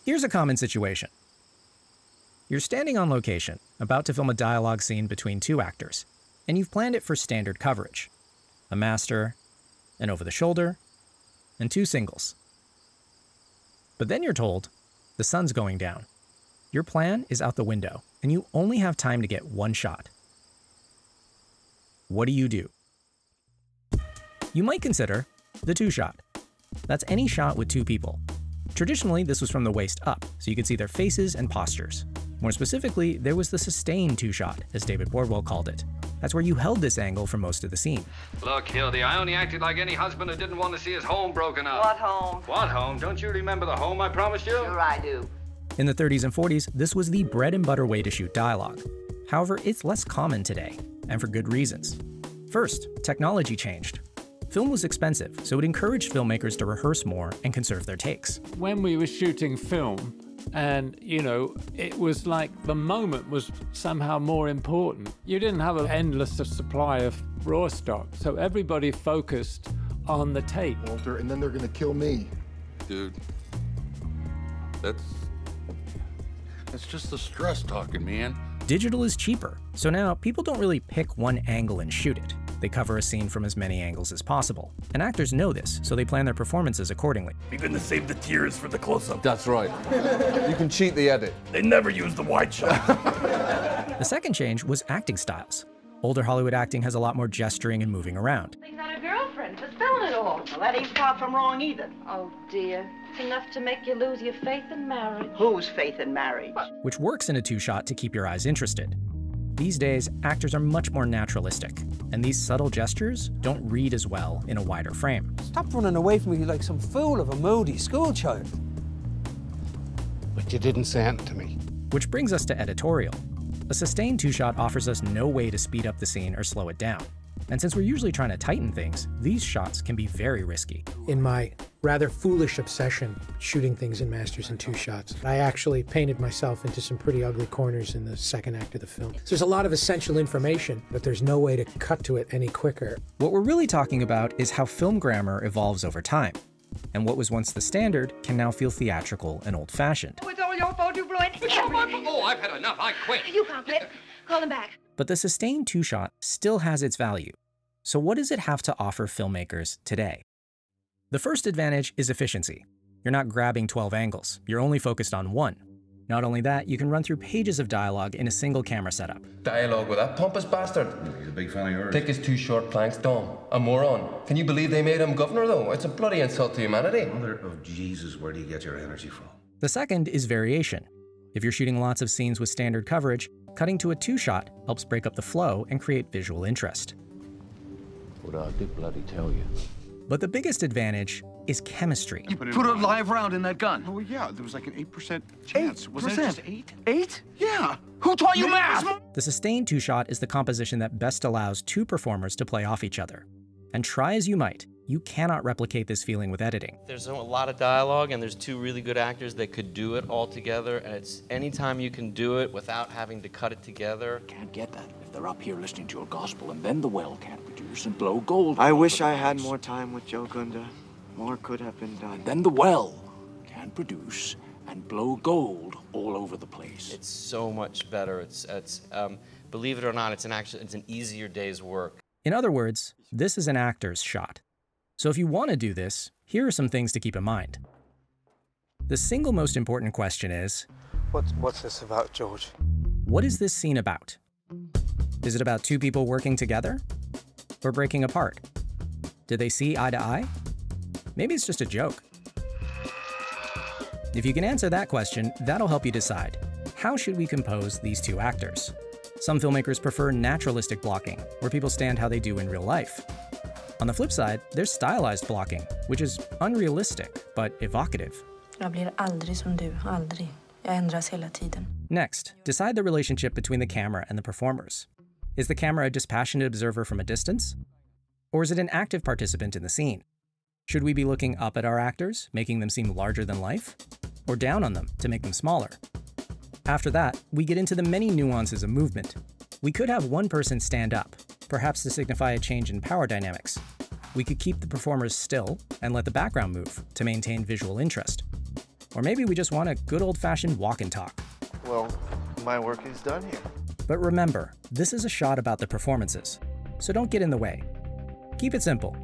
Here's a common situation. You're standing on location, about to film a dialogue scene between two actors, and you've planned it for standard coverage. A master, an over-the-shoulder, and two singles. But then you're told, the sun's going down. Your plan is out the window, and you only have time to get one shot. What do? You might consider the two-shot. That's any shot with two people. Traditionally, this was from the waist up, so you could see their faces and postures. More specifically, there was the sustained two-shot, as David Bordwell called it. That's where you held this angle for most of the scene. Look, Hildy, I only acted like any husband who didn't want to see his home broken up. What home? What home? Don't you remember the home I promised you? Sure I do. In the 30s and 40s, this was the bread and butter way to shoot dialogue. However, it's less common today, and for good reasons. First, technology changed. Film was expensive, so it encouraged filmmakers to rehearse more and conserve their takes. When we were shooting film, and, it was like the moment was somehow more important. You didn't have an endless supply of raw stock, so everybody focused on the take. Walter, and then they're gonna kill me. Dude, that's just the stress talking, man. Digital is cheaper, so now people don't really pick one angle and shoot it. They cover a scene from as many angles as possible. And actors know this, so they plan their performances accordingly. You're gonna save the tears for the close-up. That's right. You can cheat the edit. They never use the wide shot. The second change was acting styles. Older Hollywood acting has a lot more gesturing and moving around. He's not a girlfriend for spelling it all. Well, that ain't far from wrong either. Oh, dear. It's enough to make you lose your faith in marriage. Whose faith in marriage? Which works in a two-shot to keep your eyes interested. These days, actors are much more naturalistic, and these subtle gestures don't read as well in a wider frame. Stop running away from me like some fool of a moody schoolchild. But you didn't say anything to me. Which brings us to editorial. A sustained two-shot offers us no way to speed up the scene or slow it down. And since we're usually trying to tighten things, these shots can be very risky. In my rather foolish obsession shooting things in masters in two shots, I actually painted myself into some pretty ugly corners in the second act of the film. So there's a lot of essential information, but there's no way to cut to it any quicker. What we're really talking about is how film grammar evolves over time. And what was once the standard can now feel theatrical and old-fashioned. Oh, it's all your fault, you blew it. It's all my fault. Oh, I've had enough. I quit. You can't quit. Call him back. But the sustained two-shot still has its value. So what does it have to offer filmmakers today? The first advantage is efficiency. You're not grabbing 12 angles, you're only focused on one. Not only that, you can run through pages of dialogue in a single camera setup. Dialogue with that pompous bastard. He's a big fan of yours. Thick as two short planks, dumb. A moron. Can you believe they made him governor, though? It's a bloody insult to humanity. Mother of Jesus, where do you get your energy from? The second is variation. If you're shooting lots of scenes with standard coverage, cutting to a two-shot helps break up the flow and create visual interest. What I did bloody tell you. But the biggest advantage is chemistry. You put a live round in that gun. Oh, yeah, there was like an 8% chance. 8%? Wasn't it just 8? 8? Yeah. Who taught you math? The sustained two-shot is the composition that best allows two performers to play off each other. And try as you might, you cannot replicate this feeling with editing. There's a lot of dialogue, and there's two really good actors that could do it all together, and it's anytime you can do it without having to cut it together. Can't get that if they're up here listening to your gospel, and then the well can't produce and blow gold. I wish I had more time with Joe Gunda. More could have been done. And then the well can't produce and blow gold all over the place. It's so much better. Believe it or not, it's an easier day's work. In other words, this is an actor's shot. So if you want to do this, here are some things to keep in mind. The single most important question is, What's this about, George? What is this scene about? Is it about two people working together? Or breaking apart? Did they see eye to eye? Maybe it's just a joke. If you can answer that question, that'll help you decide, how should we compose these two actors? Some filmmakers prefer naturalistic blocking, where people stand how they do in real life. On the flip side, there's stylized blocking, which is unrealistic, but evocative. Jag blir aldrig som du, aldrig. Jag ändras hela tiden. Next, decide the relationship between the camera and the performers. Is the camera a dispassionate observer from a distance? Or is it an active participant in the scene? Should we be looking up at our actors, making them seem larger than life? Or down on them to make them smaller? After that, we get into the many nuances of movement. We could have one person stand up, perhaps to signify a change in power dynamics. We could keep the performers still and let the background move to maintain visual interest. Or maybe we just want a good old-fashioned walk and talk. Well, my work is done here. But remember, this is a shot about the performances, so don't get in the way. Keep it simple.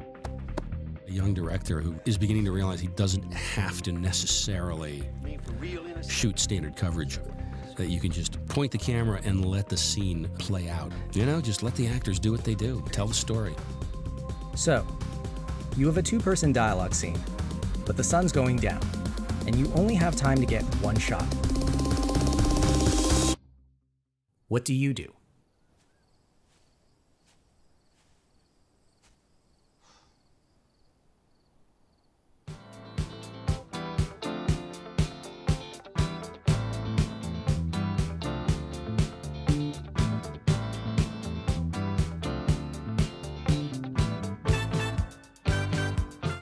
A young director who is beginning to realize he doesn't have to necessarily shoot standard coverage, that you can just point the camera and let the scene play out. You know, just let the actors do what they do, tell the story. So, you have a two-person dialogue scene, but the sun's going down, and you only have time to get one shot. What do you do?